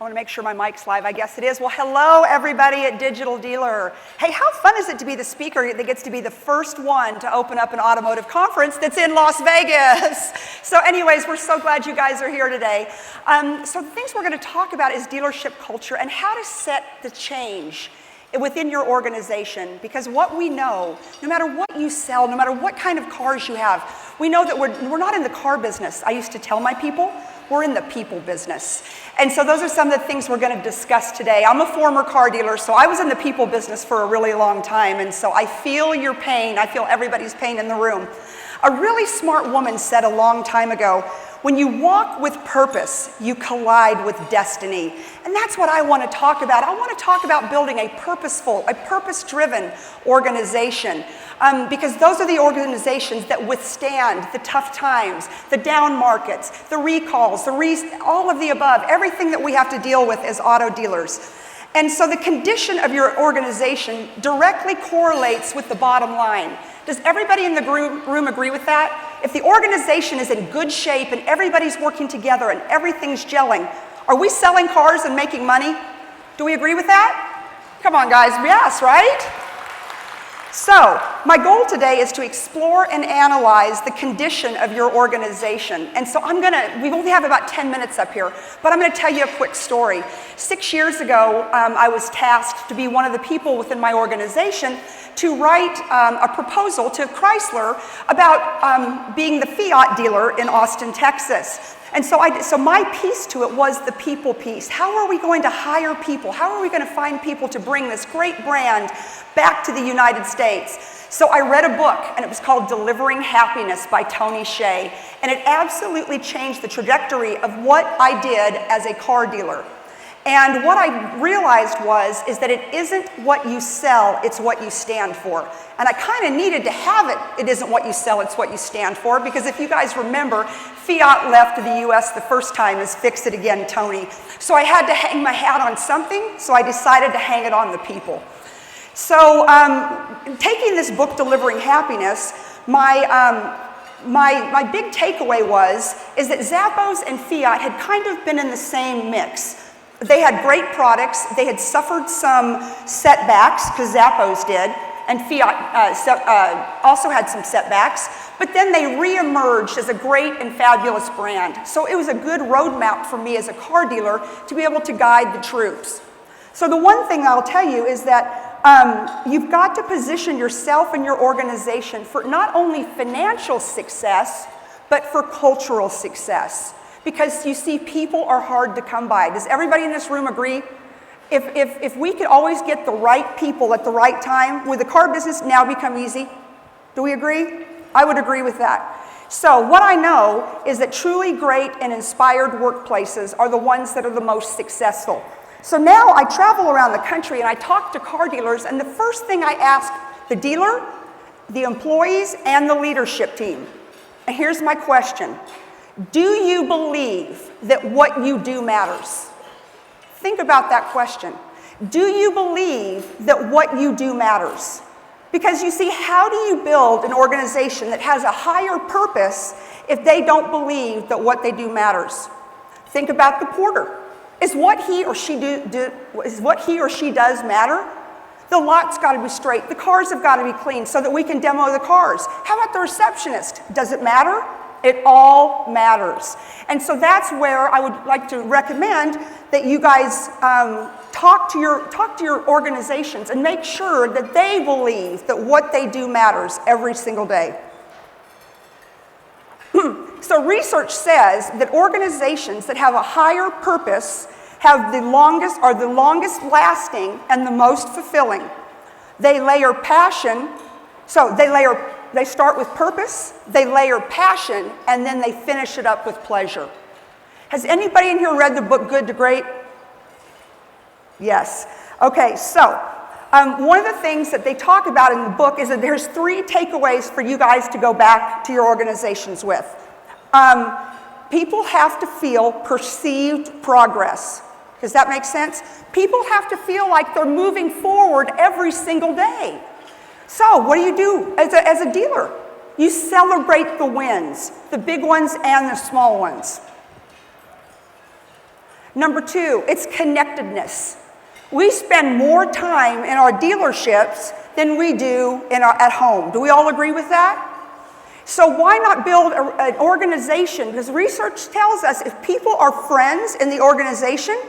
I want to make sure my mic's live. I guess it is. Well, hello, everybody at Digital Dealer. Hey, how fun is it to be the speaker that gets to be the first one to open up an automotive conference that's in Las Vegas? So anyways, we're so glad you guys are here today. So the things we're going to talk about is dealership culture and how to set the change within your organization, because what we know, no matter what you sell, no matter what kind of cars you have, we know that we're not in the car business. I used to tell my people, we're in the people business. And so those are some of the things we're going to discuss today. I'm a former car dealer, so I was in the people business for a really long time, and so I feel your pain. I feel everybody's pain in the room. A really smart woman said a long time ago, when you walk with purpose, you collide with destiny. And that's what I want to talk about. I want to talk about building a purposeful, a purpose-driven organization. Because those are the organizations that withstand the tough times, the down markets, the recalls, all of the above, everything that we have to deal with as auto dealers. And so the condition of your organization directly correlates with the bottom line. Does everybody in the room agree with that? If the organization is in good shape and everybody's working together and everything's gelling, are we selling cars and making money? Do we agree with that? Come on, guys. Yes, right? So, my goal today is to explore and analyze the condition of your organization. And so we only have about 10 minutes up here, but I'm going to tell you a quick story. 6 years ago, I was tasked to be one of the people within my organization to write a proposal to Chrysler about being the Fiat dealer in Austin, Texas. And so my piece to it was the people piece. How are we going to hire people? How are we going to find people to bring this great brand back to the United States? So I read a book, and it was called Delivering Happiness by Tony Hsieh, and it absolutely changed the trajectory of what I did as a car dealer. And what I realized is that it isn't what you sell, it's what you stand for. And I kind of needed to have it isn't what you sell, it's what you stand for, because if you guys remember, Fiat left the US the first time as Fix It Again, Tony. So I had to hang my hat on something, so I decided to hang it on the people. So taking this book, Delivering Happiness, my big takeaway is that Zappos and Fiat had kind of been in the same mix. They had great products, they had suffered some setbacks, because Zappos did, and Fiat also had some setbacks, but then they re-emerged as a great and fabulous brand. So it was a good roadmap for me as a car dealer to be able to guide the troops. So the one thing I'll tell you is that you've got to position yourself and your organization for not only financial success, but for cultural success. Because you see, people are hard to come by. Does everybody in this room agree? If we could always get the right people at the right time, would the car business now become easy? Do we agree? I would agree with that. So what I know is that truly great and inspired workplaces are the ones that are the most successful. So now I travel around the country and I talk to car dealers, and the first thing I ask the dealer, the employees, and the leadership team, and here's my question. Do you believe that what you do matters? Think about that question. Do you believe that what you do matters? Because you see, how do you build an organization that has a higher purpose if they don't believe that what they do matters? Think about the porter. Is what he or she does matter? The lot's got to be straight. The cars have got to be clean so that we can demo the cars. How about the receptionist? Does it matter? It all matters. And so that's where I would like to recommend that you guys talk to your organizations and make sure that they believe that what they do matters every single day. So research says that organizations that have a higher purpose are the longest lasting and the most fulfilling. They layer passion, they start with purpose, they layer passion, and then they finish it up with pleasure. Has anybody in here read the book Good to Great? Yes. Okay, so one of the things that they talk about in the book is that there's 3 takeaways for you guys to go back to your organizations with. People have to feel perceived progress. Does that make sense? People have to feel like they're moving forward every single day. So what do as a dealer? You celebrate the wins, the big ones and the small ones. Number 2, it's connectedness. We spend more time in our dealerships than we do at home. Do we all agree with that? So why not build an organization? Because research tells us if people are friends in the organization,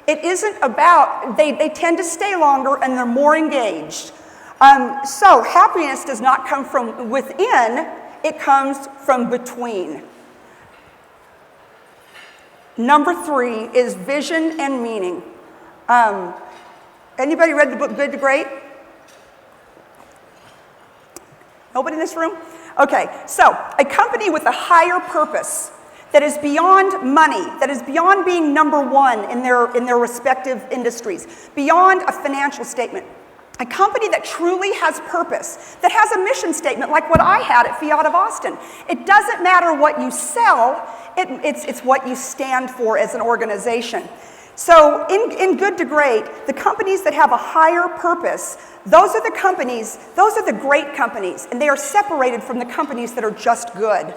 it isn't about, they tend to stay longer and they're more engaged. So happiness does not come from within, it comes from between. Number 3 is vision and meaning. Anybody read the book Good to Great? Nobody in this room? Okay, so a company with a higher purpose that is beyond money, that is beyond being number 1 in their respective industries, beyond a financial statement. A company that truly has purpose, that has a mission statement like what I had at Fiat of Austin. It doesn't matter what you sell, it's what you stand for as an organization. So in Good to Great, the companies that have a higher purpose, those are the companies, those are the great companies, and they are separated from the companies that are just good.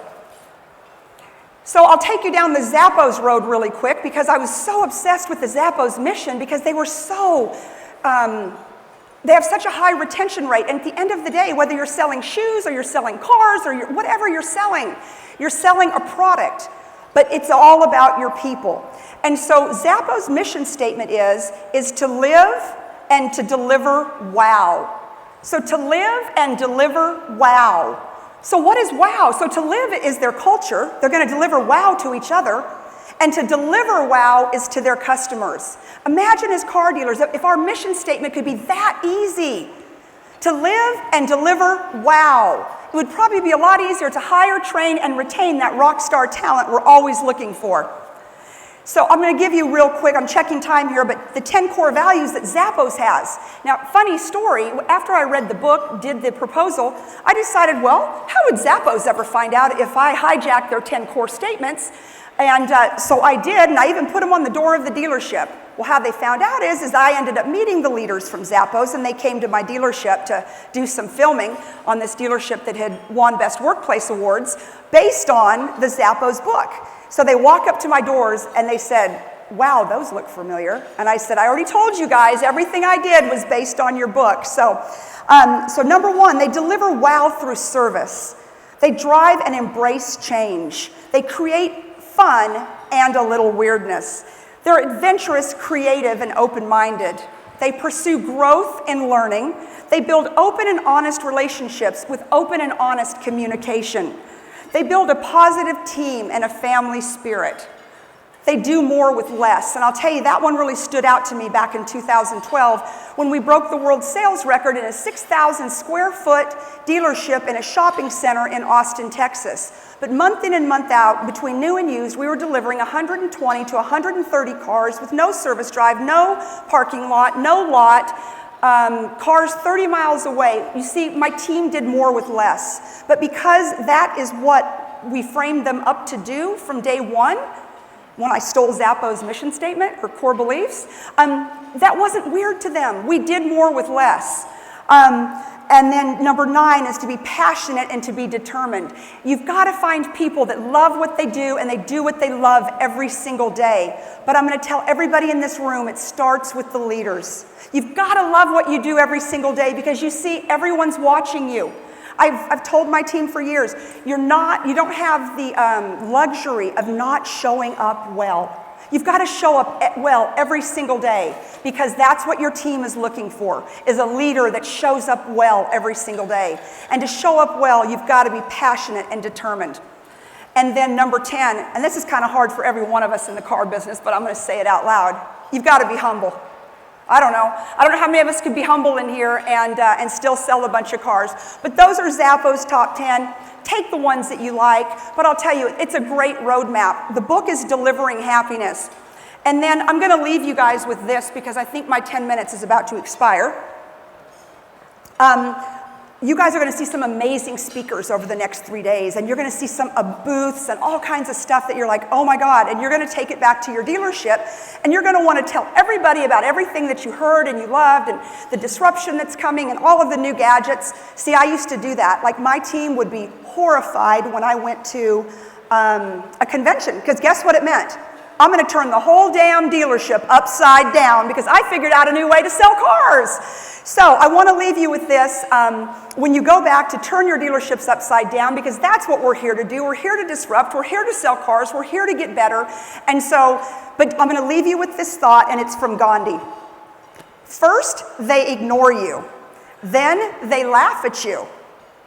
So I'll take you down the Zappos road really quick because I was so obsessed with the Zappos mission because they were so, they have such a high retention rate. And at the end of the day, whether you're selling shoes or you're selling cars or whatever you're selling a product, but it's all about your people. And so Zappos' mission statement is to live and to deliver wow. So to live and deliver wow. So what is wow? So to live is their culture. They're going to deliver wow to each other. And to deliver wow is to their customers. Imagine as car dealers, if our mission statement could be that easy. To live and deliver wow. It would probably be a lot easier to hire, train, and retain that rock star talent we're always looking for. So I'm going to give you real quick, I'm checking time here, but the 10 core values that Zappos has. Now, funny story, after I read the book, did the proposal, I decided, well, how would Zappos ever find out if I hijacked their 10 core statements? And so I did, and I even put them on the door of the dealership. Well, how they found out is I ended up meeting the leaders from Zappos, and they came to my dealership to do some filming on this dealership that had won Best Workplace Awards based on the Zappos book. So they walk up to my doors and they said, wow, those look familiar. And I said, I already told you guys, everything I did was based on your book. So number 1, they deliver wow through service. They drive and embrace change. They create fun and a little weirdness. They're adventurous, creative, and open-minded. They pursue growth and learning. They build open and honest relationships with open and honest communication. They build a positive team and a family spirit. They do more with less. And I'll tell you, that one really stood out to me back in 2012 when we broke the world sales record in a 6,000 square foot dealership in a shopping center in Austin, Texas. But month in and month out, between new and used, we were delivering 120 to 130 cars with no service drive, no parking lot, no lot, cars 30 miles away. You see, my team did more with less. But because that is what we framed them up to do from day one, when I stole Zappos' mission statement, or core beliefs, that wasn't weird to them. We did more with less. And then number 9 is to be passionate and to be determined. You've got to find people that love what they do and they do what they love every single day. But I'm going to tell everybody in this room, it starts with the leaders. You've got to love what you do every single day because you see everyone's watching you. I've told my team for years, you don't have the luxury of not showing up well. You've got to show up well every single day because that's what your team is looking for, is a leader that shows up well every single day. And to show up well, you've got to be passionate and determined. And then number 10, and this is kind of hard for every one of us in the car business, but I'm going to say it out loud, you've got to be humble. I don't know how many of us could be humble in here and still sell a bunch of cars. But those are Zappos' top 10. Take the ones that you like, but I'll tell you, it's a great roadmap. The book is Delivering Happiness. And then I'm going to leave you guys with this because I think my 10 minutes is about to expire. You guys are going to see some amazing speakers over the next 3 days, and you're going to see some booths and all kinds of stuff that you're like, oh my God, and you're going to take it back to your dealership, and you're going to want to tell everybody about everything that you heard and you loved and the disruption that's coming and all of the new gadgets. See, I used to do that. Like, my team would be horrified when I went to a convention, because guess what it meant? I'm going to turn the whole damn dealership upside down because I figured out a new way to sell cars. So I want to leave you with this. When you go back, to turn your dealerships upside down, because that's what we're here to do. We're here to disrupt. We're here to sell cars. We're here to get better. And so, but I'm going to leave you with this thought, and it's from Gandhi. First, they ignore you. Then they laugh at you.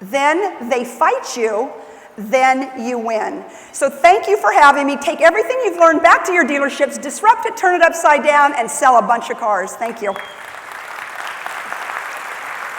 Then they fight you. Then you win. So thank you for having me. Take everything you've learned back to your dealerships, disrupt it, turn it upside down, and sell a bunch of cars. Thank you.